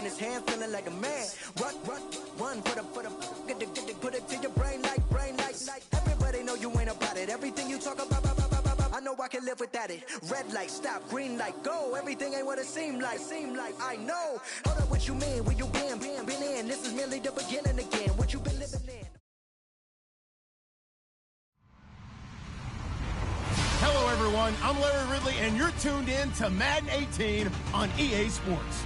washing his hands, feeling like a man. Run, put it to your brain like. Everybody know you ain't about it. Everything you talk about, I know I can live without it. Red light, stop, green light, go. Everything ain't what it seem like. I know. Hold up, what you mean? Where you been in? This is merely the beginning again. What you been living in? Hello, everyone. I'm Larry Ridley, and you're tuned in to Madden 18 on EA Sports.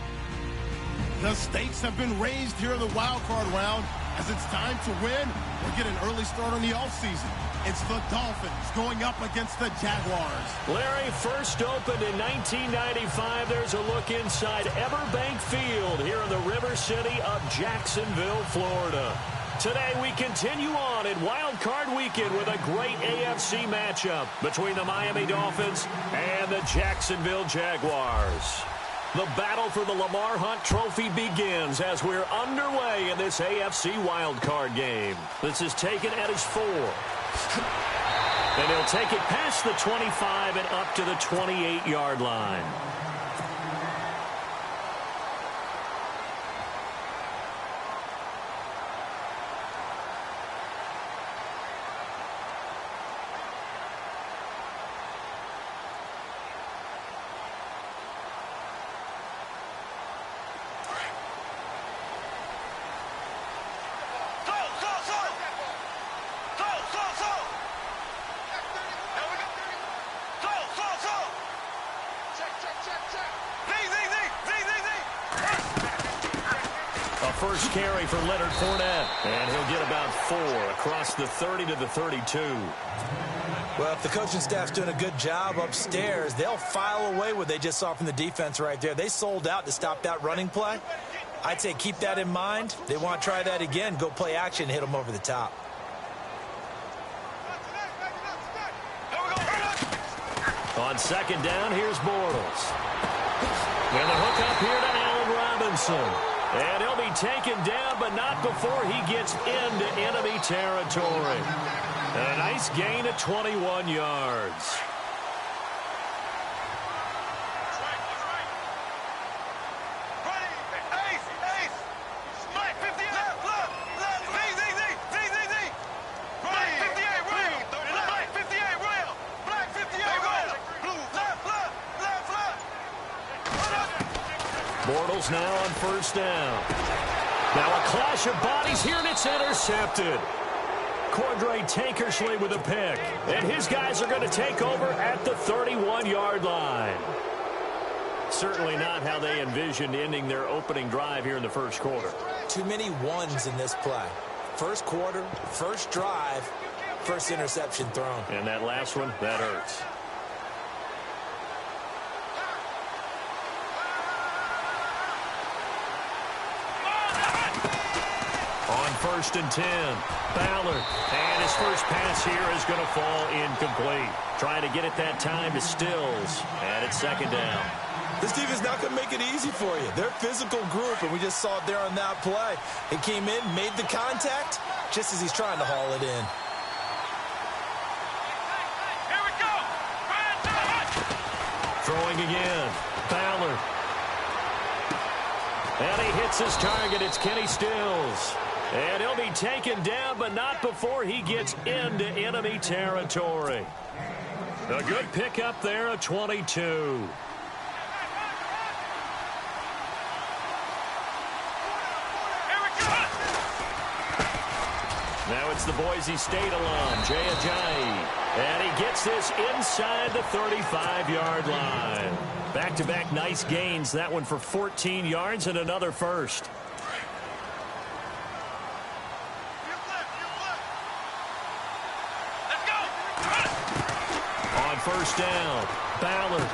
The stakes have been raised here in the wild card round as it's time to win or get an early start on the offseason. It's the Dolphins going up against the Jaguars. Larry, first opened in 1995. There's a look inside Everbank Field here in the River City of Jacksonville, Florida. Today we continue on in Wild Card Weekend with a great AFC matchup between the Miami Dolphins and the Jacksonville Jaguars. The battle for the Lamar Hunt Trophy begins as we're underway in this AFC Wild Card game. This is taken at his 4. And he'll take it past the 25 and up to the 28-yard line. First carry for Leonard Fournette, and he'll get about 4 across the 30 to the 32. Well, if the coaching staff's doing a good job upstairs, they'll file away what they just saw from the defense right there. They sold out to stop that running play. I'd say keep that in mind. They want to try that again, go play action, and hit them over the top. On second down, here's Bortles. And the hook up here to Allen Robinson. And he'll be taken down, but not before he gets into enemy territory. And a nice gain of 21 yards. Bortles now on first down. Now a clash of bodies here, and it's intercepted. Cordray Tankersley with a pick. And his guys are going to take over at the 31-yard line. Certainly not how they envisioned ending their opening drive here in the first quarter. Too many ones in this play. First quarter, first drive, first interception thrown. And that last one, that hurts. First and 10. Ballard. And his first pass here is going to fall incomplete. Trying to get it that time to Stills. And it's second down. This defense not going to make it easy for you. They're a physical group, and we just saw it there on that play. It came in, made the contact, just as he's trying to haul it in. Here we go. Throwing again. Ballard. And he hits his target. It's Kenny Stills. And he'll be taken down, but not before he gets into enemy territory. A good pickup there, a 22. Now it's the Boise State alum, Jay Ajayi. And he gets this inside the 35-yard line. Back-to-back nice gains. That one for 14 yards and another first. First down. Ballard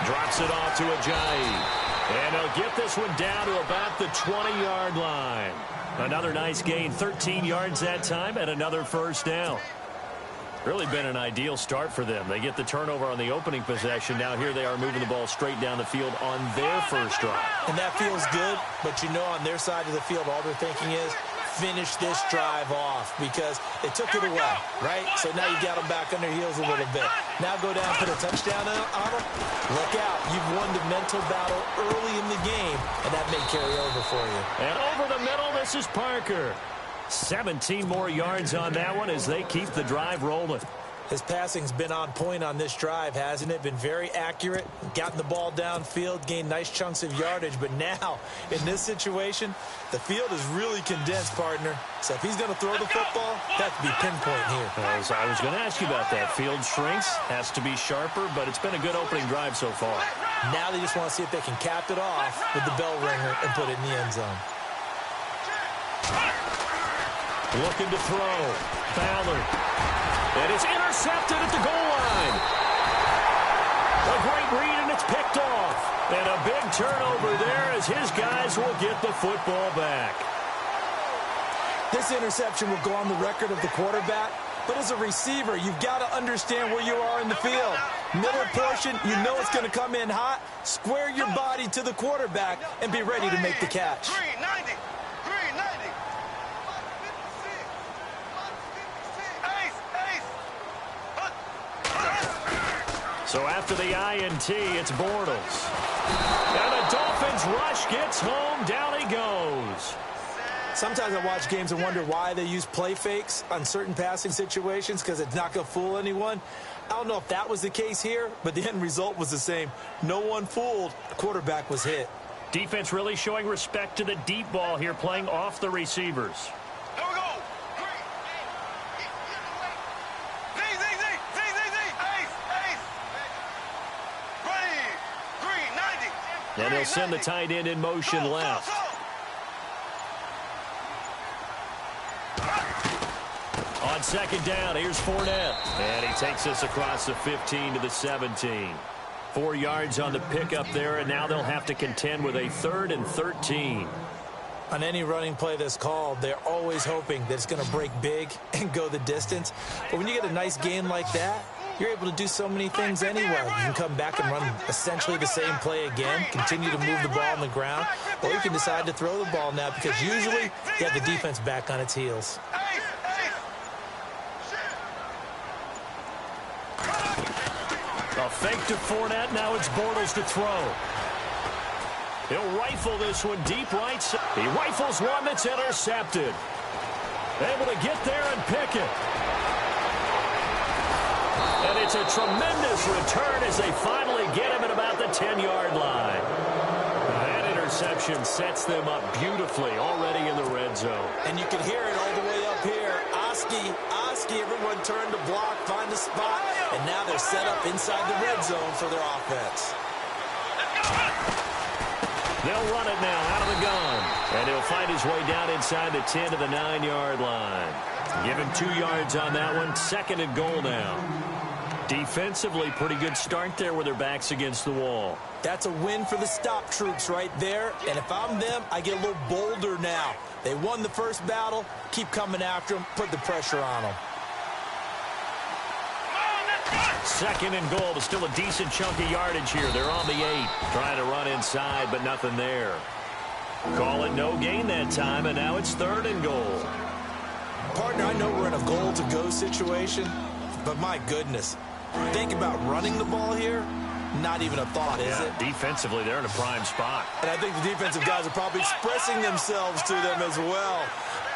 drops it off to Ajayi. And he'll get this one down to about the 20-yard line. Another nice gain, 13 yards that time, and another first down. Really been an ideal start for them. They get the turnover on the opening possession. Now here they are moving the ball straight down the field on their first drive. And that feels good, but you know on their side of the field all they're thinking is finish this drive off because they took it away, right? So now you got them back on their heels a little bit. Now go down, put a touchdown on them. Look out. You've won the mental battle early in the game, and that may carry over for you. And over the middle, this is Parker. 17 more yards on that one as they keep the drive rolling. His passing's been on point on this drive, hasn't it? Been very accurate, gotten the ball downfield, gained nice chunks of yardage. But now, in this situation, the field is really condensed, partner. So if he's going to throw the football, that has to be pinpoint here. I was going to ask you about that. Field shrinks, has to be sharper, but it's been a good opening drive so far. Now they just want to see if they can cap it off with the bell ringer and put it in the end zone. Looking to throw. Fowler. And it's intercepted at the goal line. A great read, and it's picked off. And a big turnover there as his guys will get the football back. This interception will go on the record of the quarterback. But as a receiver, you've got to understand where you are in the field. Middle portion, you know it's going to come in hot. Square your body to the quarterback and be ready to make the catch. 390. So after the INT, it's Bortles. And the Dolphins rush gets home. Down he goes. Sometimes I watch games and wonder why they use play fakes on certain passing situations because it's not going to fool anyone. I don't know if that was the case here, but the end result was the same. No one fooled. The quarterback was hit. Defense really showing respect to the deep ball here, playing off the receivers. Here we go. And he'll send the tight end in motion left. On second down, here's Fournette. And he takes us across the 15 to the 17. 4 yards on the pickup there, and now they'll have to contend with a 3rd and 13. On any running play that's called, they're always hoping that it's going to break big and go the distance. But when you get a nice gain like that, you're able to do so many things anyway. You can come back and run essentially the same play again, continue to move the ball on the ground, or you can decide to throw the ball now because usually you have the defense back on its heels. A fake to Fournette. Now it's Bortles to throw. He'll rifle this one deep right side. He rifles one that's intercepted. Able to get there and pick it. And it's a tremendous return as they finally get him at about the 10-yard line. That interception sets them up beautifully already in the red zone. And you can hear it all the way up here. Oski, everyone turned to block, find a spot, and now they're set up inside the red zone for their offense. They'll run it now out of the gun. And he'll find his way down inside the 10 to the 9-yard line. Give him 2 yards on that one. 2nd and goal now. Defensively, pretty good start there with their backs against the wall. That's a win for the stop troops right there. And if I'm them, I get a little bolder now. They won the first battle. Keep coming after them. Put the pressure on them. 2nd and goal, but still a decent chunk of yardage here. They're on the 8. Trying to run inside, but nothing there. Call it no gain that time, and now it's 3rd and goal. Partner, I know we're in a goal-to-go situation, but my goodness. Think about running the ball here. Not even a thought, is it? Defensively, they're in a prime spot. And I think the defensive guys are probably expressing themselves to them as well.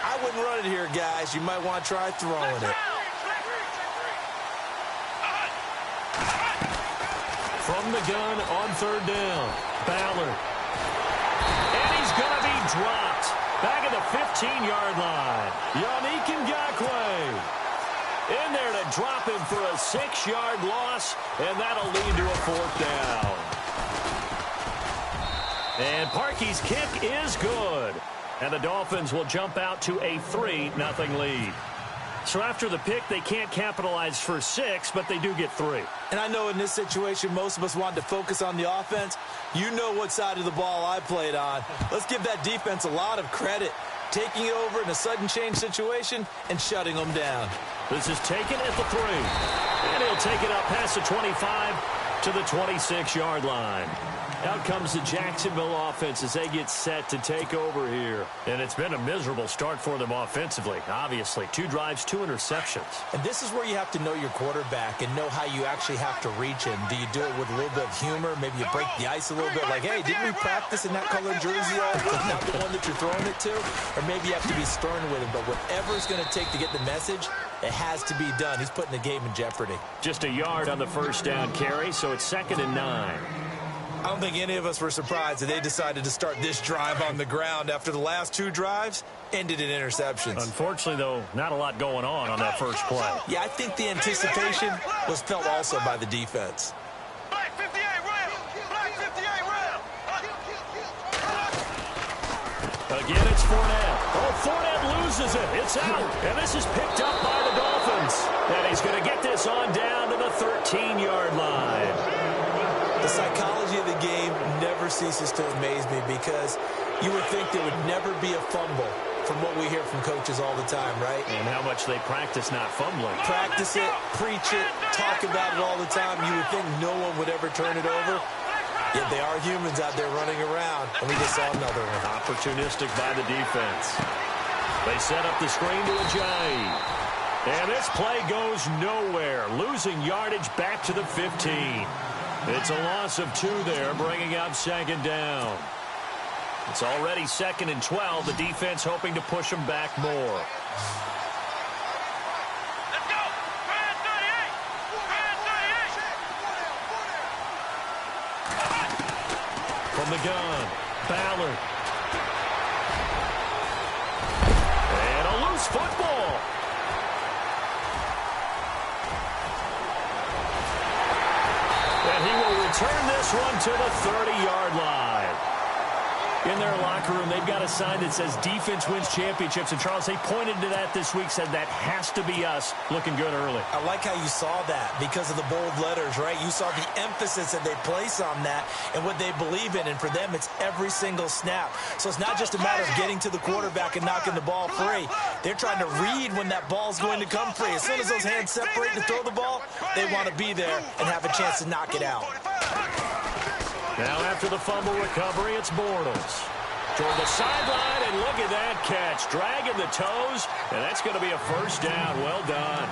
I wouldn't run it here, guys. You might want to try throwing it. From the gun on 3rd down. Ballard. And he's going to be dropped. Back at the 15-yard line. Yannick Ngakoue. In there to drop him for a 6-yard loss, and that'll lead to a 4th down. And Parkey's kick is good. And the Dolphins will jump out to a 3-0 lead. So after the pick, they can't capitalize for 6, but they do get 3. And I know in this situation, most of us wanted to focus on the offense. You know what side of the ball I played on. Let's give that defense a lot of credit. Taking over in a sudden change situation and shutting them down. This is taken at the 3. And he'll take it up past the 25 to the 26-yard line. Out comes the Jacksonville offense as they get set to take over here. And it's been a miserable start for them offensively. Obviously, 2 drives, 2 interceptions. And this is where you have to know your quarterback and know how you actually have to reach him. Do you do it with a little bit of humor? Maybe you break the ice a little bit like, hey, didn't we practice in that color jersey already? Not the one that you're throwing it to? Or maybe you have to be stern with him. But whatever it's going to take to get the message, it has to be done. He's putting the game in jeopardy. Just a yard on the first down carry, so it's 2nd and 9. I don't think any of us were surprised that they decided to start this drive on the ground after the last 2 drives ended in interceptions. Unfortunately, though, not a lot going on that first play. Yeah, I think the anticipation was felt also by the defense. Black 58 round. Black 58 round. Again, it's Fournette. Oh, Fournette loses it. It's out. And this is picked up by the Dolphins. And he's going to get this on down to the 13-yard line. The psychology of the game never ceases to amaze me because you would think there would never be a fumble from what we hear from coaches all the time, right? And how much they practice not fumbling. Practice it, preach it, talk about it all the time. You would think no one would ever turn it over. Yet they are humans out there running around, and we just saw another one. Opportunistic by the defense. They set up the screen to Ajayi. And this play goes nowhere, losing yardage back to the 15. It's a loss of 2 there, bringing up 2nd down. It's already 2nd and 12. The defense hoping to push them back more. Let's go. Brand 38. Brand 38. From the gun, Ballard. And a loose football. And he will return this one to the 30-yard line. In their locker room, they've got a sign that says defense wins championships. And, Charles, they pointed to that this week, said that has to be us. Looking good early. I like how you saw that because of the bold letters, right? You saw the emphasis that they place on that and what they believe in. And for them, it's every single snap. So it's not just a matter of getting to the quarterback and knocking the ball free. They're trying to read when that ball's going to come free. As soon as those hands separate to throw the ball, they want to be there and have a chance to knock it out. Now after the fumble recovery, it's Bortles. Toward the sideline, and look at that catch. Dragging the toes, and that's going to be a first down. Well done.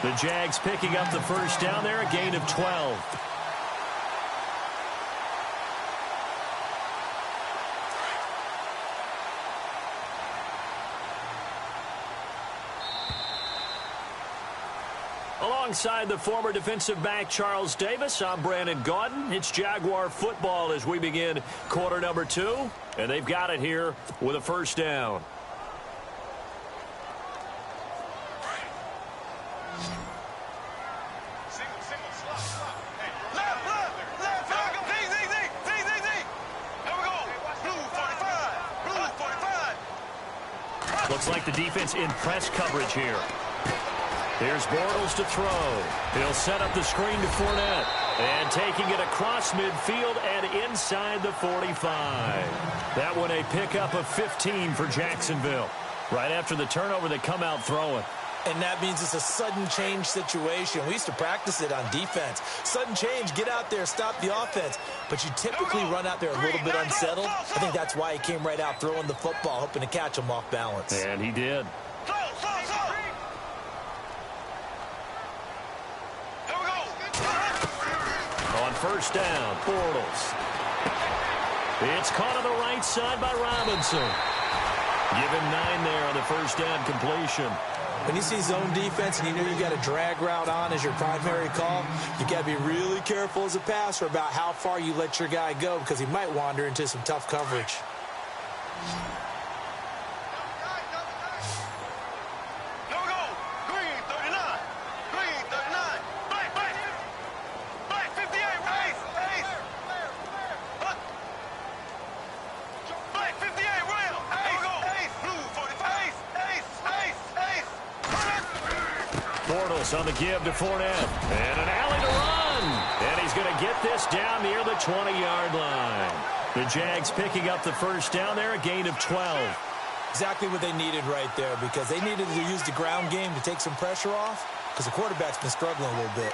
The Jags picking up the first down there, a gain of 12. Alongside the former defensive back Charles Davis, I'm Brandon Gaudin. It's Jaguar football as we begin quarter number 2, and they've got it here with a first down. Looks like the defense in press coverage here. Here's Bortles to throw. He'll set up the screen to Fournette. And taking it across midfield and inside the 45. That one a pickup of 15 for Jacksonville. Right after the turnover, they come out throwing. And that means it's a sudden change situation. We used to practice it on defense. Sudden change, get out there, stop the offense. But you typically run out there a little bit unsettled. I think that's why he came right out throwing the football, hoping to catch him off balance. And he did. On first down, Bortles. It's caught on the right side by Robinson. Give him 9 there on the first down completion. When you see zone defense and you know you got a drag route on as your primary call, you got to be really careful as a passer about how far you let your guy go because he might wander into some tough coverage. Bortles on the give to Fournette. And an alley to run. And he's going to get this down near the 20-yard line. The Jags picking up the first down there, a gain of 12. Exactly what they needed right there because they needed to use the ground game to take some pressure off because the quarterback's been struggling a little bit.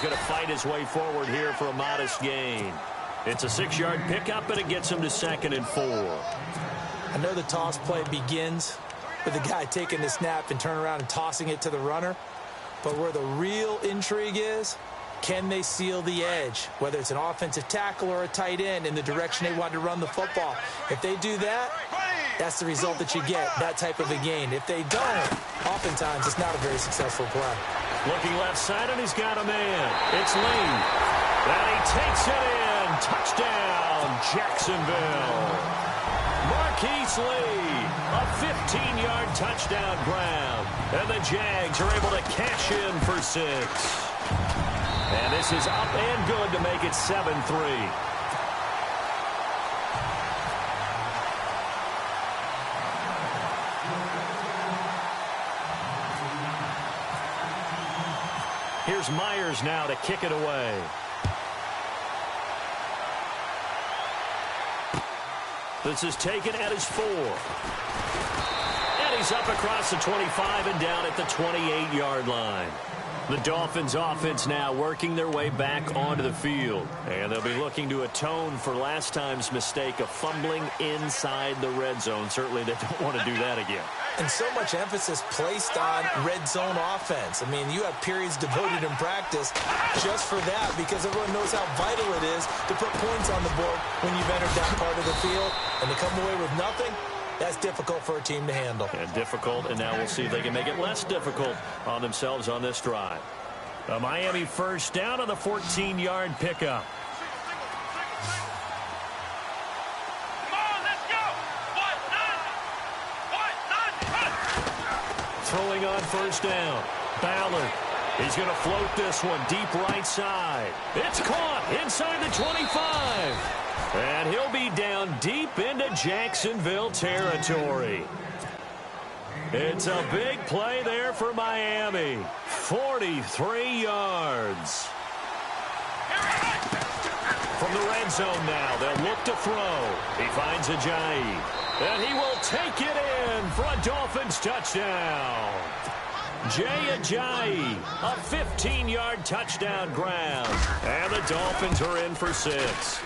he's going to fight his way forward here for a modest gain. It's a 6-yard pickup, and it gets him to 2nd and 4. I know the toss play begins with the guy taking the snap and turning around and tossing it to the runner. But where the real intrigue is, can they seal the edge, whether it's an offensive tackle or a tight end in the direction they want to run the football? If they do that, that's the result that you get, that type of a gain. If they don't, oftentimes it's not a very successful play. Looking left side, and he's got a man. It's Lee. And he takes it in. Touchdown, Jacksonville. Marquise Lee, a 15-yard touchdown grab. And the Jags are able to cash in for 6. And this is up and good to make it 7-3. Here's Myers now to kick it away. This is taken at his 4. And he's up across the 25 and down at the 28-yard line. The Dolphins offense now working their way back onto the field. And they'll be looking to atone for last time's mistake of fumbling inside the red zone. Certainly they don't want to do that again. And so much emphasis placed on red zone offense. I mean, you have periods devoted in practice just for that because everyone knows how vital it is to put points on the board when you've entered that part of the field. And to come away with nothing, that's difficult for a team to handle. And difficult, and now we'll see if they can make it less difficult on themselves on this drive. A Miami first down on the 14-yard pickup. Throwing on first down. Ballard. He's going to float this one deep right side. It's caught inside the 25. And he'll be down deep into Jacksonville territory. It's a big play there for Miami. 43 yards. From the red zone now, they'll look to throw. He finds Ajayi. And he will take it in for a Dolphins touchdown. Jay Ajayi, a 15-yard touchdown grab. And the Dolphins are in for 6.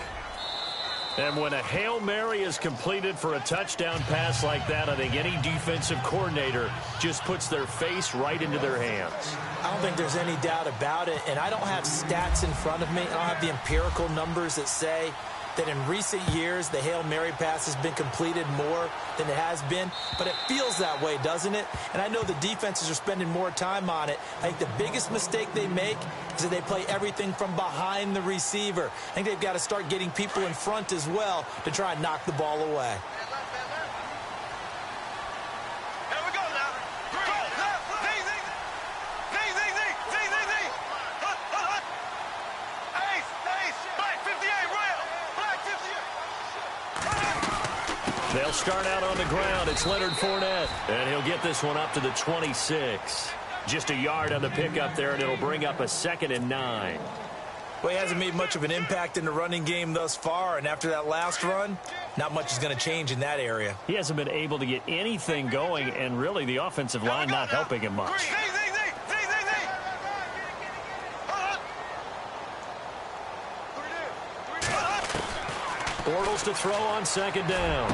And when a Hail Mary is completed for a touchdown pass like that, I think any defensive coordinator just puts their face right into their hands. I don't think there's any doubt about it, and I don't have stats in front of me. I don't have the empirical numbers that say that in recent years the Hail Mary pass has been completed more than it has been, but it feels that way, doesn't it? And I know the defenses are spending more time on it. I think the biggest mistake they make is that they play everything from behind the receiver. I think they've got to start getting people in front as well to try and knock the ball away. They'll start out on the ground. It's Leonard Fournette, and he'll get this one up to the 26. Just a yard on the pickup there, and it'll bring up a 2nd and 9. Well, he hasn't made much of an impact in the running game thus far, and after that last run, not much is going to change in that area. He hasn't been able to get anything going, and really the offensive line not helping him much. Bortles to throw on 2nd down.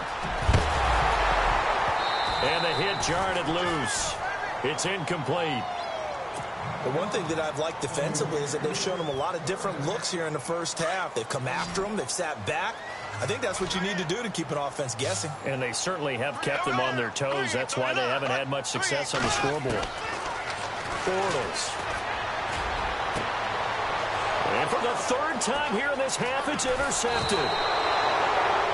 And the hit jarred it loose. It's incomplete. The one thing that I've liked defensively is that they've shown him a lot of different looks here in the first half. They've come after him. They've sat back. I think that's what you need to do to keep an offense guessing. And they certainly have kept them on their toes. That's why they haven't had much success on the scoreboard. Bortles. And for the 3rd time here in this half, it's intercepted.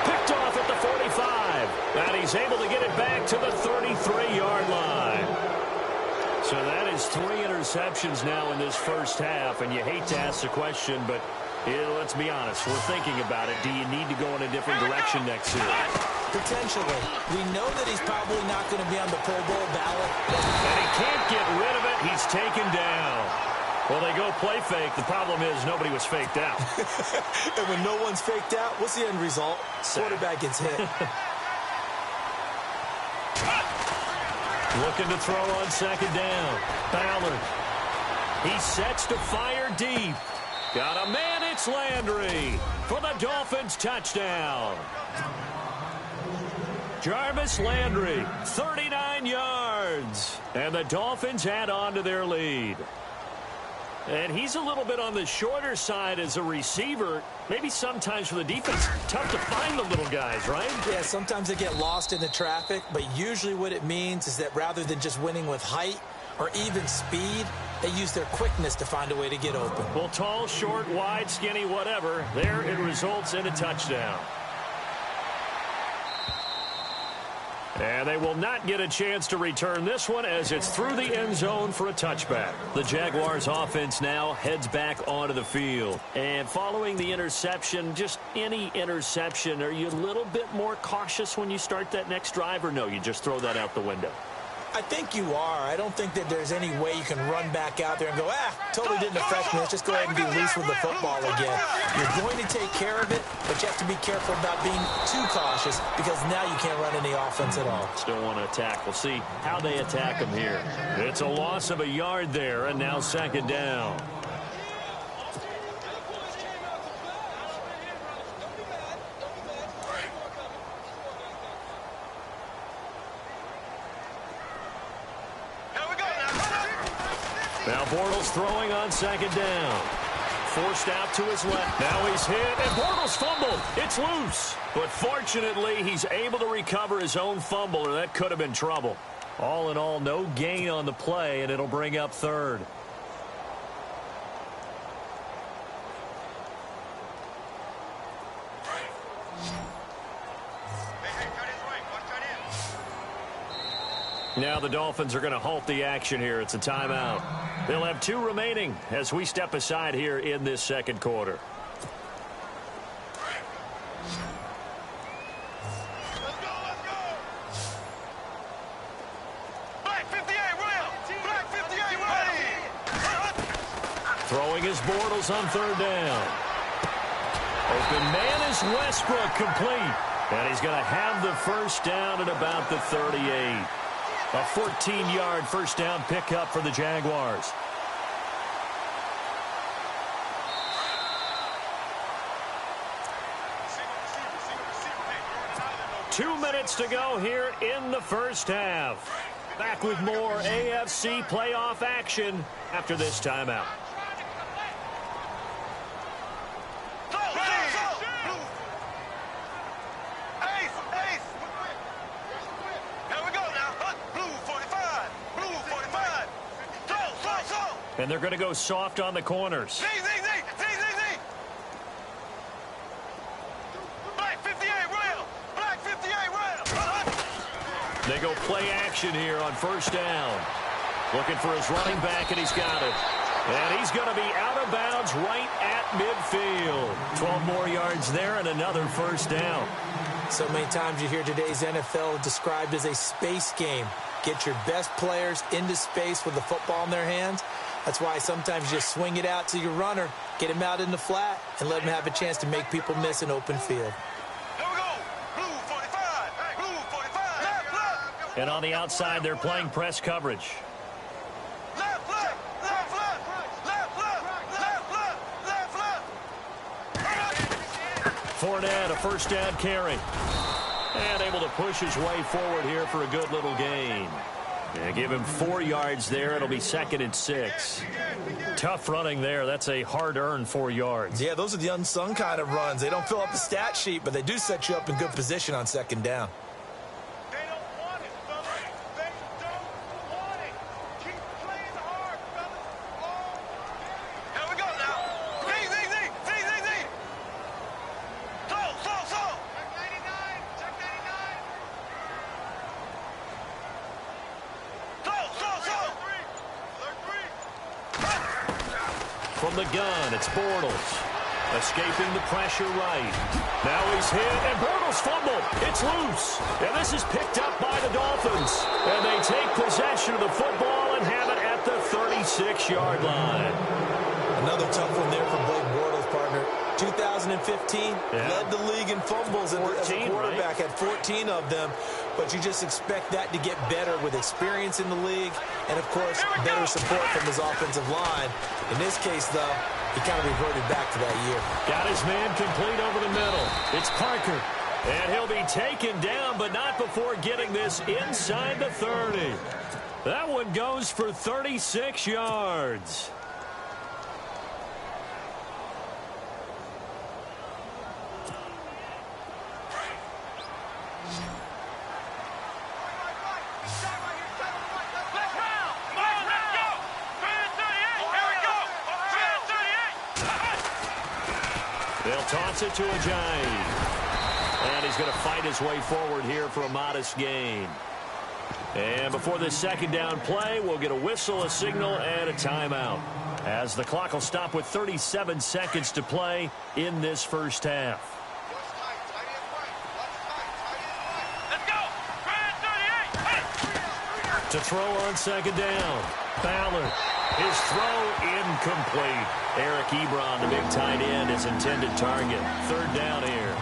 Picked off at the 45. And he's able to get it back to the 33-yard line. So that is 3 interceptions now in this first half. And you hate to ask the question, but let's be honest. We're thinking about it. Do you need to go in a different direction next year? Potentially. We know that he's probably not going to be on the Pro Bowl ballot. And he can't get rid of it. He's taken down. Well, they go play fake. The problem is nobody was faked out. And when no one's faked out, what's the end result? Quarterback gets hit. Looking to throw on 2nd down. Ballard. He sets to fire deep. Got a man, it's Landry for the Dolphins touchdown. Jarvis Landry, 39 yards. And the Dolphins add on to their lead. And he's a little bit on the shorter side as a receiver. Maybe sometimes for the defense, tough to find the little guys, right? Yeah, sometimes they get lost in the traffic, but usually what it means is that rather than just winning with height or even speed, they use their quickness to find a way to get open. Well, tall, short, wide, skinny, whatever, there it results in a touchdown. And they will not get a chance to return this one as it's through the end zone for a touchback. The Jaguars offense now heads back onto the field. And following the interception, just any interception, are you a little bit more cautious when you start that next drive, or no, you just throw that out the window? I think you are. I don't think that there's any way you can run back out there and go, totally didn't affect me. Let's just go ahead and be loose with the football again. You're going to take care of it, but you have to be careful about being too cautious because now you can't run any offense at all. Still want to attack. We'll see how they attack them here. It's a loss of a yard there, and now second down. Now Bortles throwing on second down. Forced out to his left. Now he's hit, and Bortles fumbled. It's loose. But fortunately, he's able to recover his own fumble, or that could have been trouble. All in all, no gain on the play, and it'll bring up third. Now the Dolphins are going to halt the action here. It's a timeout. They'll have 2 remaining as we step aside here in this second quarter. Let's go, let's go. Black 58, William. Black 58, ready. Throwing his Bortles on third down. Open man is Westbrook, complete. And he's going to have the first down at about the 38. A 14-yard first down pickup for the Jaguars. Two minutes to go here in the first half. Back with more AFC playoff action after this timeout. And they're going to go soft on the corners. Black 58, William. Black 58, William. They go play action here on first down. Looking for his running back, and he's got it. And he's going to be out of bounds right at midfield. 12 more yards there and another first down. So many times you hear today's NFL described as a space game. Get your best players into space with the football in their hands. That's why sometimes you just swing it out to your runner, get him out in the flat, and let him have a chance to make people miss an open field. Here we go. Blue 45. Blue 45. Left, left. And on the outside, they're playing press coverage. Left, left. Left, left. Left, left. Left, left. Left, left. Fournette, a first down carry. And able to push his way forward here for a good little gain. And give him 4 yards there. It'll be 2nd and 6. Tough running there. That's a hard-earned 4 yards. Yeah, those are the unsung kind of runs. They don't fill up the stat sheet, but they do set you up in good position on second down. They don't want it, fellas. They don't want it. Keep playing hard, fellas. Here we go now. Z. So. Check 99. Check 99. From the gun, it's Bortles. Escaping the pressure right. Now he's hit, and Bortles fumbled. It's loose. And this is picked up by the Dolphins. And they take possession of the football and have it at the 36-yard line. Another tough one there for Blake Bortles, partner. 2015, led the league in fumbles as a quarterback, had 14 of them. but you just expect that to get better with experience in the league and, of course, better support from his offensive line. In this case, though, he kind of reverted back to that year. Got his man complete over the middle. It's Parker. And he'll be taken down, but not before getting this inside the 30. That one goes for 36 yards. They'll toss it to Ajayi. And he's going to fight his way forward here for a modest gain. And before this second down play, we'll get a whistle, a signal, and a timeout, as the clock will stop with 37 seconds to play in this first half. To throw on second down. Ballard. His throw incomplete. Eric Ebron, the big tight end, his intended target. Third down here.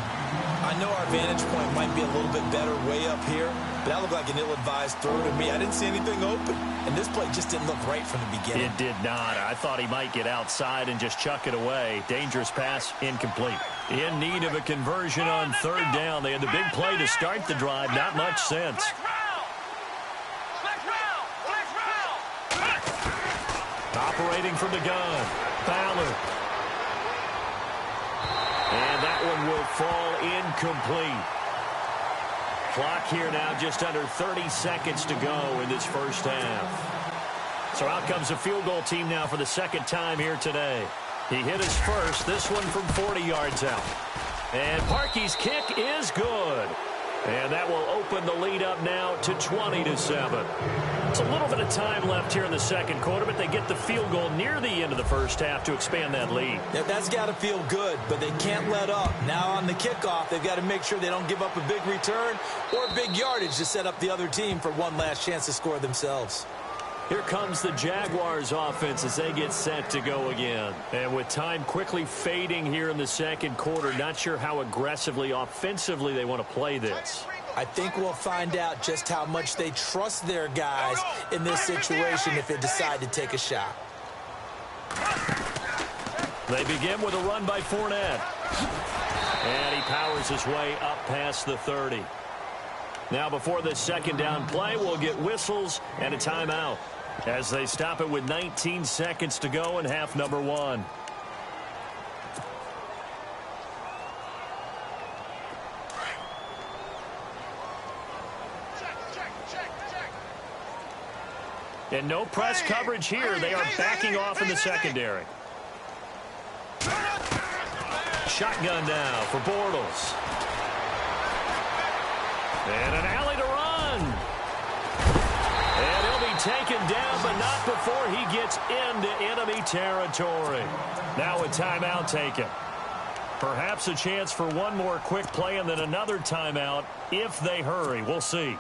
I know our vantage point might be a little bit better way up here, but that looked like an ill-advised throw to me. I didn't see anything open, and this play just didn't look right from the beginning. It did not. I thought he might get outside and just chuck it away. Dangerous pass, incomplete. In need of a conversion on third down. They had the big play to start the drive. Not much sense. Operating from the gun. Ballard. And that one will fall incomplete. Clock here now just under 30 seconds to go in this first half. So out comes a field goal team now for the second time here today. He hit his first, this one from 40 yards out. And Parkey's kick is good. And that will open the lead up now to 20-7. It's a little bit of time left here in the second quarter, but they get the field goal near the end of the first half to expand that lead. Yeah, that's got to feel good, but they can't let up. Now on the kickoff, they've got to make sure they don't give up a big return or big yardage to set up the other team for one last chance to score themselves. Here comes the Jaguars offense as they get set to go again. And with time quickly fading here in the second quarter, not sure how aggressively, offensively they want to play this. I think we'll find out just how much they trust their guys in this situation if they decide to take a shot. They begin with a run by Fournette. And he powers his way up past the 30. Now before this second down play, we'll get whistles and a timeout, as they stop it with 19 seconds to go in half number one. And no press coverage here. They are backing off in the secondary. Shotgun now for Bortles. And an alley to run. And he'll be taken down, but not before he gets into enemy territory. Now a timeout taken. Perhaps a chance for one more quick play and then another timeout if they hurry. We'll see.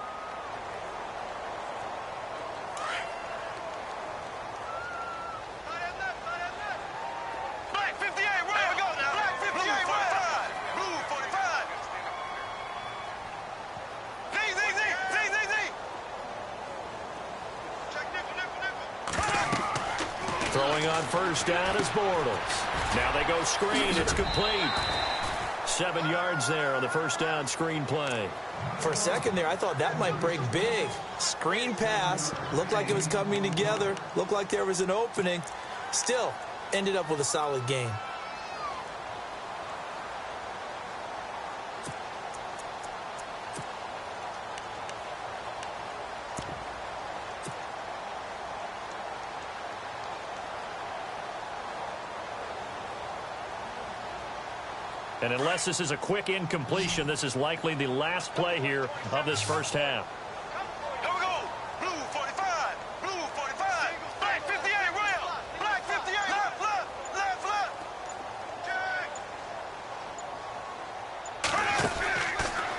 Throwing on first down is Bortles. Now they go screen. It's complete. 7 yards there on the first down screen play. For a second there, I thought that might break big. Screen pass. Looked like it was coming together. Looked like there was an opening. Still, ended up with a solid gain. And unless this is a quick incompletion, this is likely the last play here of this first half. Here we go. Blue 45. Blue 45. Black 58. Rail. Black 58. Left, left, left, left.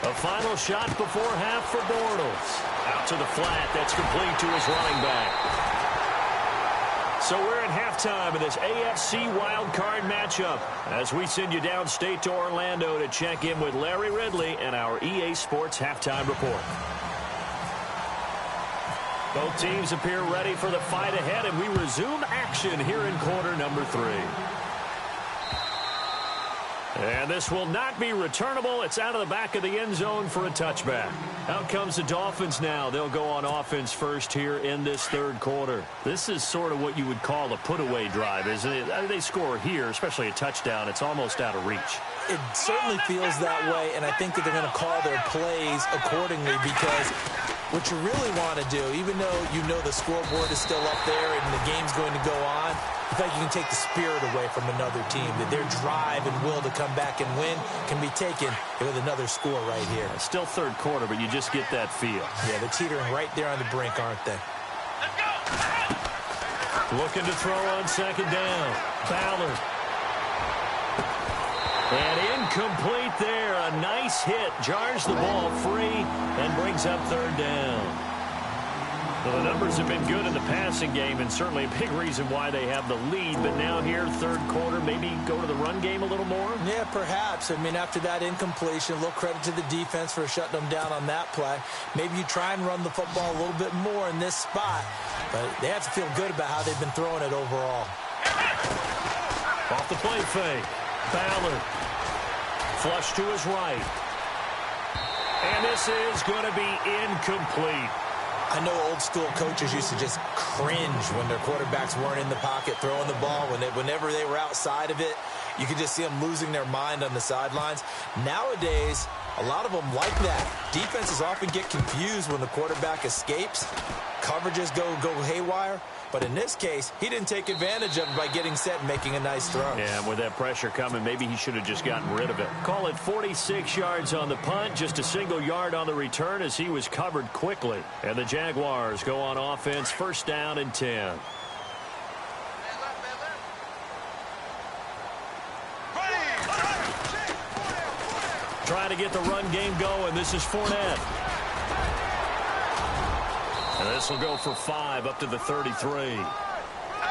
A final shot before half for Bortles. Out to the flat. That's complete to his running back. So we're at halftime of this AFC wildcard matchup as we send you downstate to Orlando to check in with Larry Ridley and our EA Sports Halftime Report. Both teams appear ready for the fight ahead, and we resume action here in quarter number 3. And this will not be returnable. It's out of the back of the end zone for a touchback. Out comes the Dolphins now. They'll go on offense first here in this third quarter. This is sort of what you would call a put-away drive, isn't it? I mean, they score here, especially a touchdown. It's almost out of reach. It certainly feels that way, and I think that they're going to call their plays accordingly, because what you really want to do, even though you know the scoreboard is still up there and the game's going to go on, I think you can take the spirit away from another team, that their drive and will to come back and win can be taken with another score right here. It's still third quarter, but you just get that feel. Yeah, they're teetering right there on the brink, aren't they? Looking to throw on second down. Ballard. And incomplete there. A nice hit. Jars the ball free and brings up third down. Well, the numbers have been good in the passing game, and certainly a big reason why they have the lead. But now here, third quarter, maybe go to the run game a little more? Yeah, perhaps. I mean, after that incompletion, a little credit to the defense for shutting them down on that play. Maybe you try and run the football a little bit more in this spot. But they have to feel good about how they've been throwing it overall. Off the play fake. Ballard. Flush to his right. And this is going to be incomplete. I know old school coaches used to just cringe when their quarterbacks weren't in the pocket throwing the ball. Whenever they were outside of it, you could just see them losing their mind on the sidelines. Nowadays, a lot of them like that. Defenses often get confused when the quarterback escapes. Coverages go haywire. But in this case, he didn't take advantage of it by getting set and making a nice throw. Yeah, and with that pressure coming, maybe he should have just gotten rid of it. Call it 46 yards on the punt, just a single yard on the return as he was covered quickly. And the Jaguars go on offense, first down and 10. Trying to get the run game going. This is Fournette. And this will go for 5 up to the 33.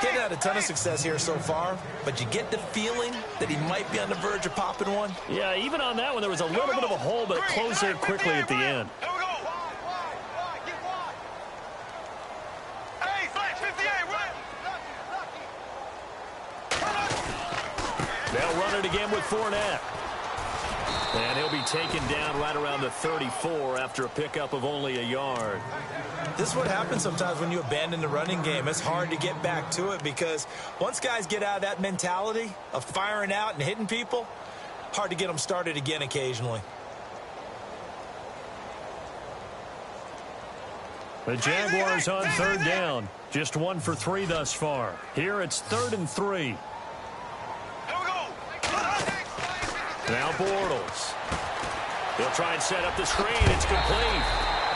He's had a ton of success here so far, but you get the feeling that he might be on the verge of popping one. Yeah, even on that one, there was a little bit of a hole, but it closed there quickly at the end. They'll run it again with Fournette. And he'll be taken down right around the 34 after a pickup of only a yard. This is what happens sometimes when you abandon the running game. It's hard to get back to it because once guys get out of that mentality of firing out and hitting people, hard to get them started again occasionally. The Jaguars on third down. Just 1 for 3 thus far. Here it's 3rd and 3. Now Bortles. He'll try and set up the screen. It's complete.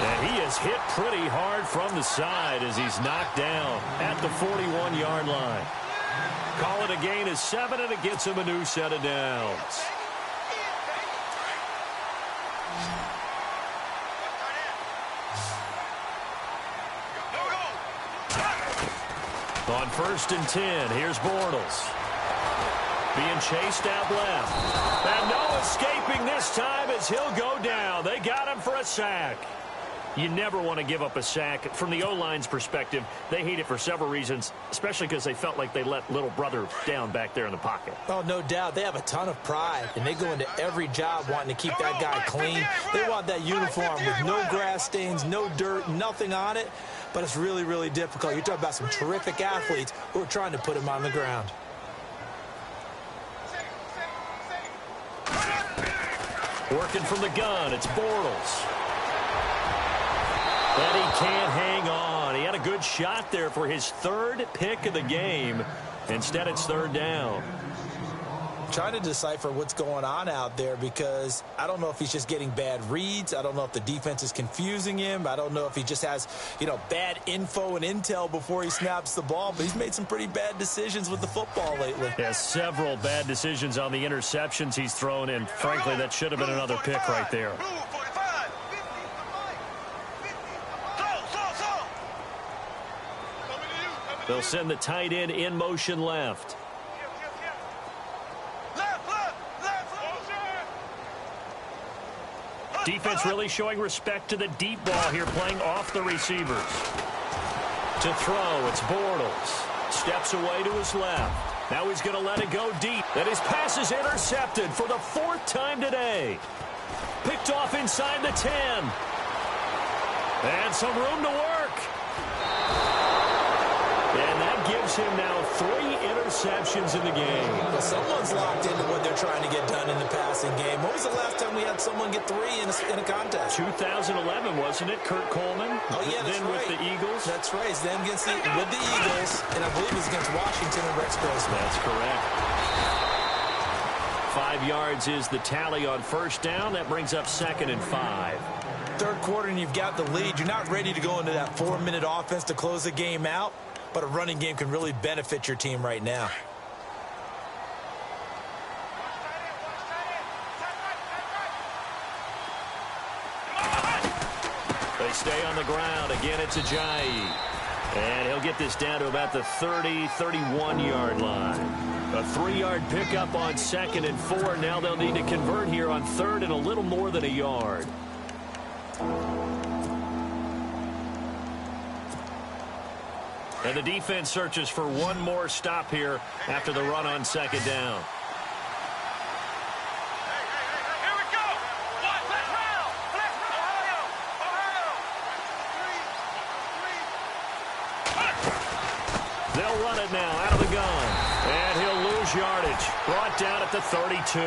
And he is hit pretty hard from the side as he's knocked down at the 41-yard line. Call it a gain of 7, and it gets him a new set of downs. On 1st and 10, here's Bortles. Being chased out left. And no escaping this time as he'll go down. They got him for a sack. You never want to give up a sack. From the O-line's perspective, they hate it for several reasons, especially because they felt like they let little brother down back there in the pocket. Oh, no doubt. They have a ton of pride, and they go into every job wanting to keep that guy clean. They want that uniform with no grass stains, no dirt, nothing on it. But it's really, really difficult. You're talking about some terrific athletes who are trying to put him on the ground. Working from the gun, it's Bortles. But he can't hang on. He had a good shot there for his 3rd pick of the game. Instead, it's 3rd down. Trying to decipher what's going on out there because I don't know if he's just getting bad reads. I don't know if the defense is confusing him. I don't know if he just has, bad info and intel before he snaps the ball. But he's made some pretty bad decisions with the football lately. Yeah, several bad decisions on the interceptions he's thrown, and frankly, that should have been another pick right there. They'll send the tight end in motion left. Defense really showing respect to the deep ball here, playing off the receivers. To throw, it's Bortles. Steps away to his left. Now he's going to let it go deep. And his pass is intercepted for the 4th time today. Picked off inside the 10. And some room to work. And that gives him now 3 interceptions in the game. Well, someone's locked into what they're trying to get done in the passing game. When was the last time we had someone get 3 in a contest? 2011, wasn't it? Kurt Coleman. Oh, yeah, that's then right. With the Eagles. That's right. It's then with the Eagles, and I believe it's against Washington and Rex Grossman. That's correct. 5 yards is the tally on first down. That brings up 2nd and 5. Third quarter, and you've got the lead. You're not ready to go into that 4-minute offense to close the game out, but a running game can really benefit your team right now. They stay on the ground. Again, it's Ajayi. And he'll get this down to about the 30, 31-yard line. A 3-yard pickup on 2nd and 4. Now they'll need to convert here on 3rd and a little more than a yard. And the defense searches for one more stop here after the run on 2nd down. Here we go. Let's round. Ohio. They'll run it now out of the gun. And he'll lose yardage. Brought down at the 32.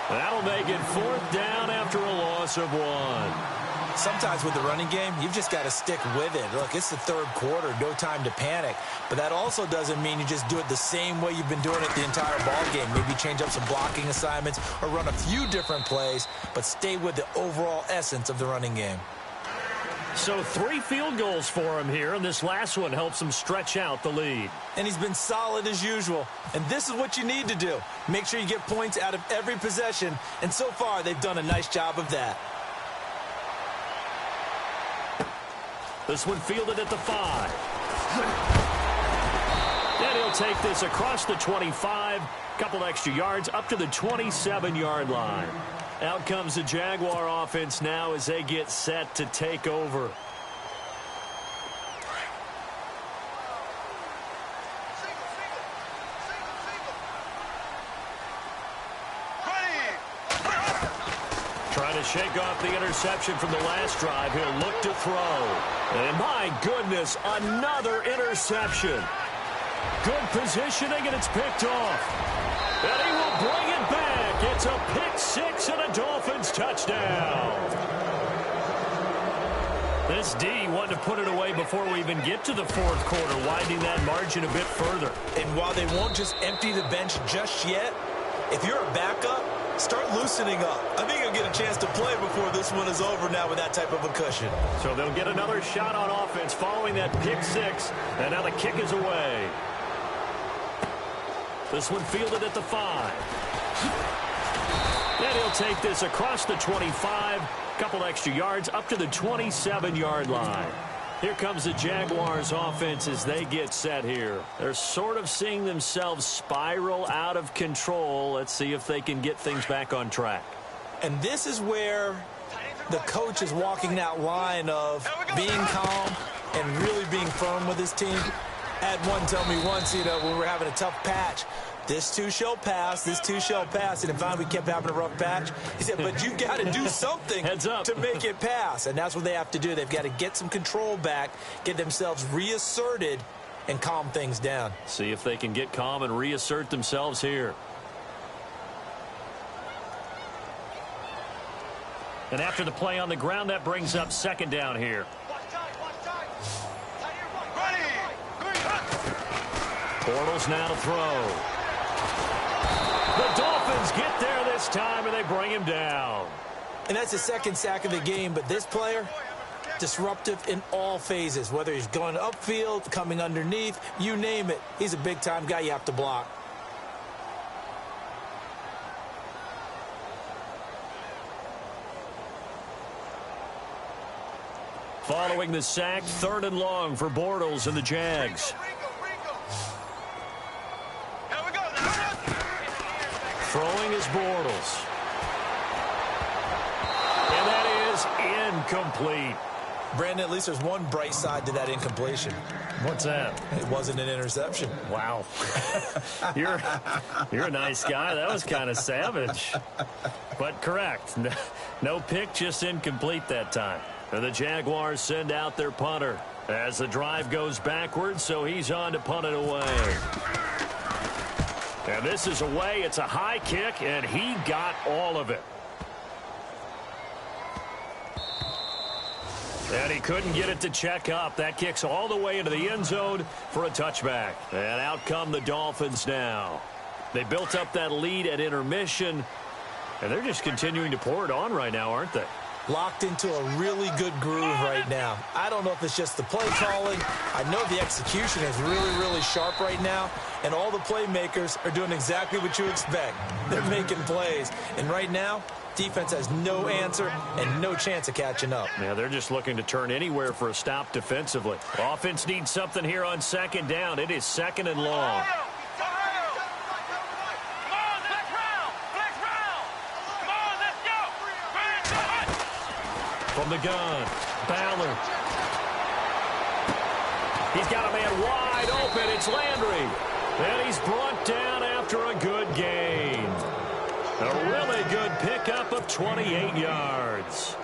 That'll make it 4th down after a loss of 1. Sometimes with the running game, you've just got to stick with it. Look, it's the third quarter, no time to panic. But that also doesn't mean you just do it the same way you've been doing it the entire ball game. Maybe change up some blocking assignments or run a few different plays, but stay with the overall essence of the running game. So 3 field goals for him here, and this last one helps him stretch out the lead. And he's been solid as usual. And this is what you need to do. Make sure you get points out of every possession. And so far, they've done a nice job of that. This one fielded at the 5. And he'll take this across the 25. Couple extra yards up to the 27-yard line. Out comes the Jaguar offense now as they get set to take over. Trying to shake off the interception from the last drive. He'll look to throw. And my goodness, another interception. Good positioning, and it's picked off. And he will bring it back. It's a pick 6 and a Dolphins touchdown. This D wanted to put it away before we even get to the 4th quarter, widening that margin a bit further. And while they won't just empty the bench just yet, if you're a backup, start loosening up. I think you'll get a chance to play before this one is over now with that type of a cushion. So they'll get another shot on offense following that pick 6, and now the kick is away. This one fielded at the 5. And he'll take this across the 25. Couple extra yards up to the 27-yard line. Here comes the Jaguars offense as they get set here. They're sort of seeing themselves spiral out of control. Let's see if they can get things back on track. And this is where the coach is walking that line of being calm and really being firm with his team. I had one tell me once, when we're having a tough patch, this too shall pass, this too shall pass. And finally we kept having a rough patch. He said, but you've got to do something to make it pass. And that's what they have to do. They've got to get some control back, get themselves reasserted, and calm things down. See if they can get calm and reassert themselves here. And after the play on the ground, that brings up 2nd down here. Bortles now to throw. The Dolphins get there this time, and they bring him down. And that's the 2nd sack of the game, but this player, disruptive in all phases, whether he's going upfield, coming underneath, you name it. He's a big-time guy you have to block. Following the sack, 3rd and long for Bortles and the Jags. Throwing is Bortles. And that is incomplete. Brandon, at least there's one bright side to that incompletion. What's that? It wasn't an interception. Wow. You're a nice guy. That was kind of savage. But correct. No pick, just incomplete that time. And the Jaguars send out their punter as the drive goes backwards, so he's on to punt it away. And this is away. It's a high kick, and he got all of it. And he couldn't get it to check up. That kicks all the way into the end zone for a touchback. And out come the Dolphins now. They built up that lead at intermission, and they're just continuing to pour it on right now, aren't they? Locked into a really good groove right now. I don't know if it's just the play calling. I know the execution is really, really sharp right now, and all the playmakers are doing exactly what you expect. They're making plays, and right now, defense has no answer and no chance of catching up. Yeah, they're just looking to turn anywhere for a stop defensively. Offense needs something here on second down. It is second and long. From the gun, Ballard. He's got a man wide open. It's Landry. And he's brought down after a good gain. A really good pickup of 28 yards.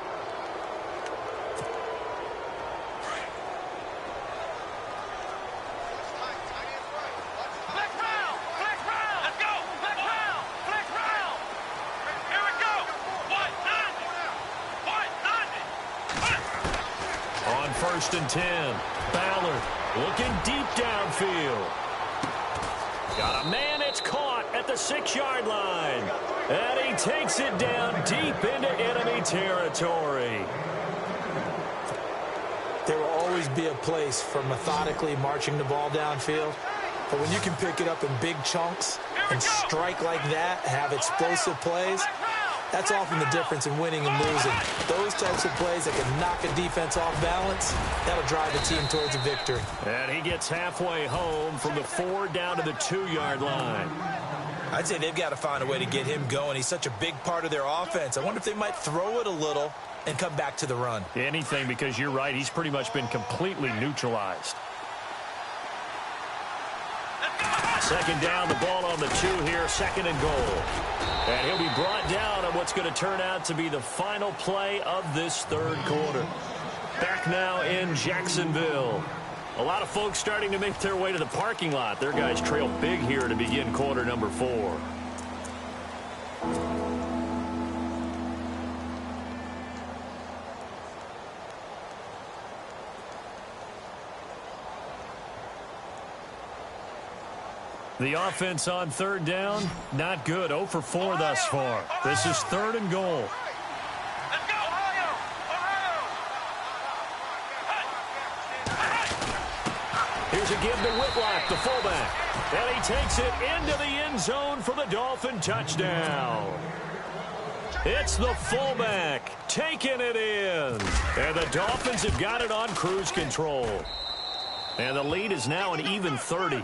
On 1st and 10, Ballard looking deep downfield. Got a man, it's caught at the 6-yard line. And he takes it down deep into enemy territory. There will always be a place for methodically marching the ball downfield. But when you can pick it up in big chunks and strike like that, have explosive plays, that's often the difference in winning and losing. Those types of plays that can knock a defense off balance, that'll drive the team towards a victory. And he gets halfway home from the 4 down to the 2-yard line. I'd say they've got to find a way to get him going. He's such a big part of their offense. I wonder if they might throw it a little and come back to the run. Anything, because you're right. He's pretty much been completely neutralized. Second down, the ball on the 2 here, second and goal. And he'll be brought down on what's going to turn out to be the final play of this third quarter. Back now in Jacksonville. A lot of folks starting to make their way to the parking lot. Their guys trail big here to begin quarter number 4. The offense on third down, not good. 0 for 4 thus far. This is 3rd and goal. Here's a give to Whitlock, the fullback. And he takes it into the end zone for the Dolphin touchdown. It's the fullback taking it in. And the Dolphins have got it on cruise control. And the lead is now an even 30.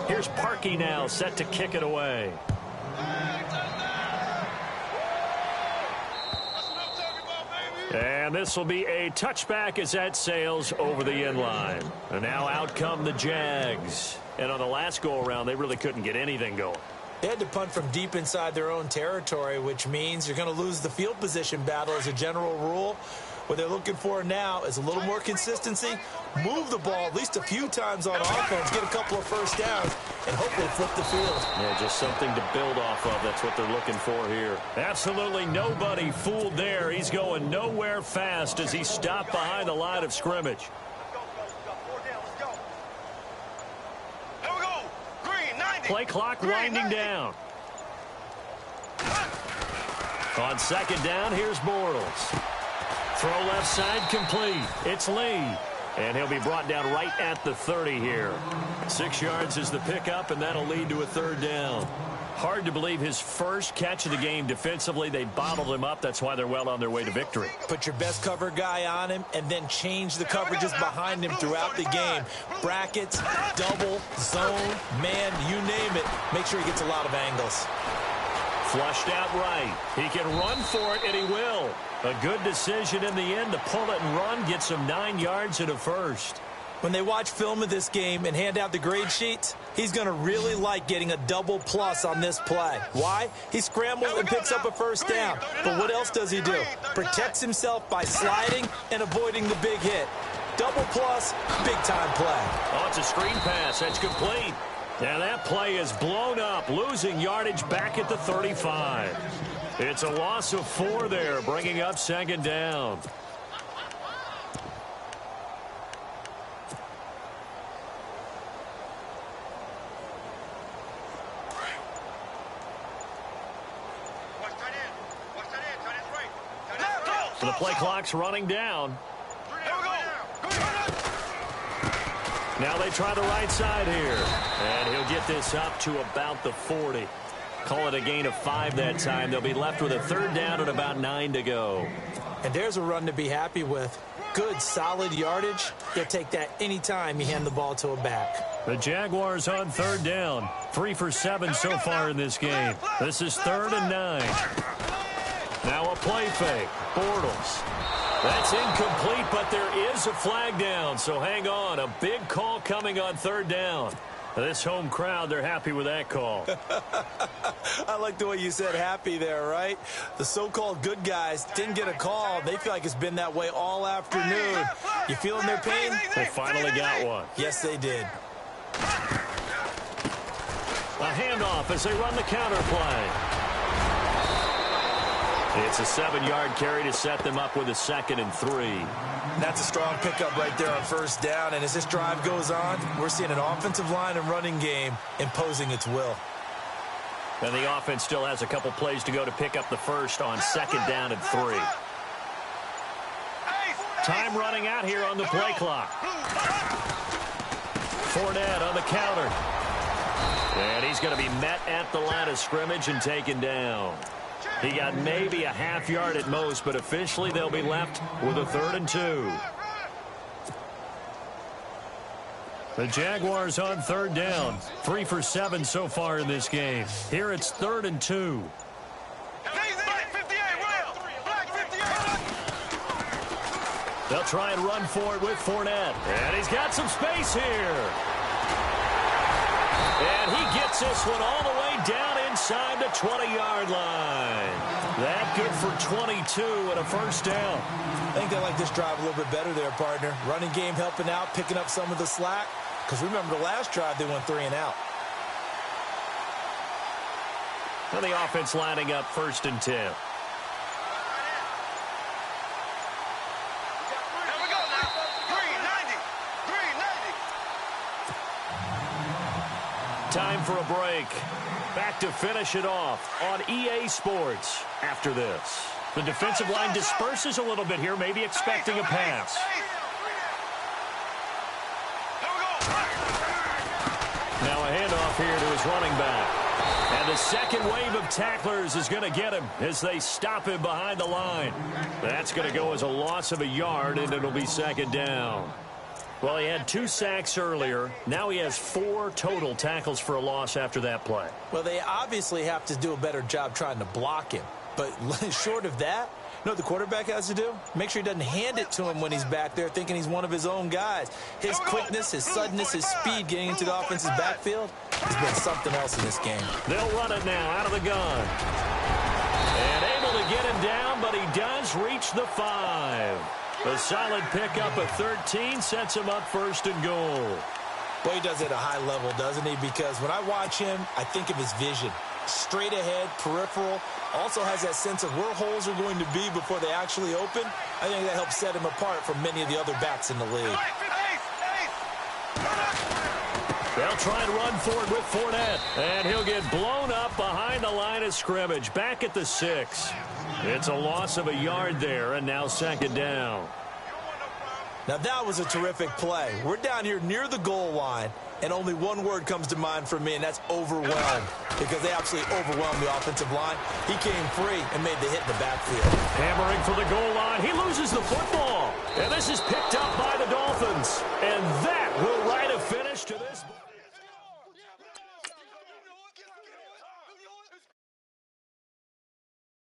Here's Parkey now, set to kick it away. And this will be a touchback as that sails over the end line. And now out come the Jags. And on the last go-around, they really couldn't get anything going. They had to punt from deep inside their own territory, which means you're going to lose the field position battle as a general rule. What they're looking for now is a little more consistency, move the ball at least a few times on offense, get a couple of first downs, and hopefully flip the field. Yeah, just something to build off of. That's what they're looking for here. Absolutely nobody fooled there. He's going nowhere fast as he stopped behind the line of scrimmage. Play clock winding down. On second down, here's Bortles. Throw left side complete. It's Lee. And he'll be brought down right at the 30 here. 6 yards is the pickup, and that'll lead to a third down. Hard to believe his first catch of the game defensively. They bottled him up. That's why they're well on their way to victory. Put your best cover guy on him and then change the coverages behind him throughout the game. Brackets, double, zone, man, you name it. Make sure he gets a lot of angles. Flushed out right. He can run for it, and he will. A good decision in the end to pull it and run, get some 9 yards and a first. When they watch film of this game and hand out the grade sheets, he's going to really like getting a double plus on this play. Why? He scrambles and picks up a first down. But what else does he do? Protects himself by sliding and avoiding the big hit. Double plus, big-time play. Oh, it's a screen pass. That's complete. And that play is blown up, losing yardage back at the 35. It's a loss of 4 there, bringing up second down. The play clock's running down. Now they try the right side here. And he'll get this up to about the 40. Call it a gain of 5 that time. They'll be left with a third down and about 9 to go. And there's a run to be happy with. Good, solid yardage. You'll take that anytime you hand the ball to a back. The Jaguars on third down. 3 for 7 so far in this game. This is 3rd and 9. Now a play fake. Bortles. That's incomplete, but there is a flag down, so hang on. A big call coming on third down. This home crowd, they're happy with that call. I like the way you said happy there, right? The so-called good guys didn't get a call. They feel like it's been that way all afternoon. You feeling their pain? They finally got one. Yes, they did. A handoff as they run the counter play. It's a 7-yard carry to set them up with a 2nd and 3. That's a strong pickup right there on first down. And as this drive goes on, we're seeing an offensive line and running game imposing its will. And the offense still has a couple plays to go to pick up the first on 2nd down and 3. Time running out here on the play clock. Fournette on the counter. And he's going to be met at the line of scrimmage and taken down. He got maybe a half yard at most, but officially they'll be left with a 3rd and 2. The Jaguars on third down. 3 for 7 so far in this game. Here it's 3rd and 2. They'll try and run for it with Fournette. And he's got some space here. And he gets this one all the way down inside the 20-yard line. That good for 22 and a first down. I think they like this drive a little bit better there, partner. Running game helping out, picking up some of the slack. Because remember, the last drive, they went 3 and out. And the offense lining up 1st and 10. Time for a break. Back to finish it off on EA Sports after this. The defensive line disperses a little bit here, maybe expecting a pass. Now a handoff here to his running back. And the second wave of tacklers is going to get him as they stop him behind the line. That's going to go as a loss of a yard, and it'll be 2nd down. Well, he had 2 sacks earlier. Now he has 4 total tackles for a loss after that play. Well, they obviously have to do a better job trying to block him. But short of that, you know what the quarterback has to do? Make sure he doesn't hand it to him when he's back there thinking he's one of his own guys. His quickness, his suddenness, his speed getting into the offense's backfield has been something else in this game. They'll run it now out of the gun. And able to get him down, but he does reach the 5. A solid pickup of 13 sets him up 1st and goal. Well, he does it at a high level, doesn't he? Because when I watch him, I think of his vision. Straight ahead, peripheral. Also has that sense of where holes are going to be before they actually open. I think that helps set him apart from many of the other backs in the league. They'll try and run for it with Fournette. And he'll get blown up behind the line of scrimmage. Back at the 6. It's a loss of a yard there, and now 2nd down. Now that was a terrific play. We're down here near the goal line, and only one word comes to mind for me, and that's overwhelmed. Because they absolutely overwhelmed the offensive line. He came free and made the hit in the backfield. Hammering for the goal line. He loses the football. And this is picked up by the Dolphins. And that will write a finish to this.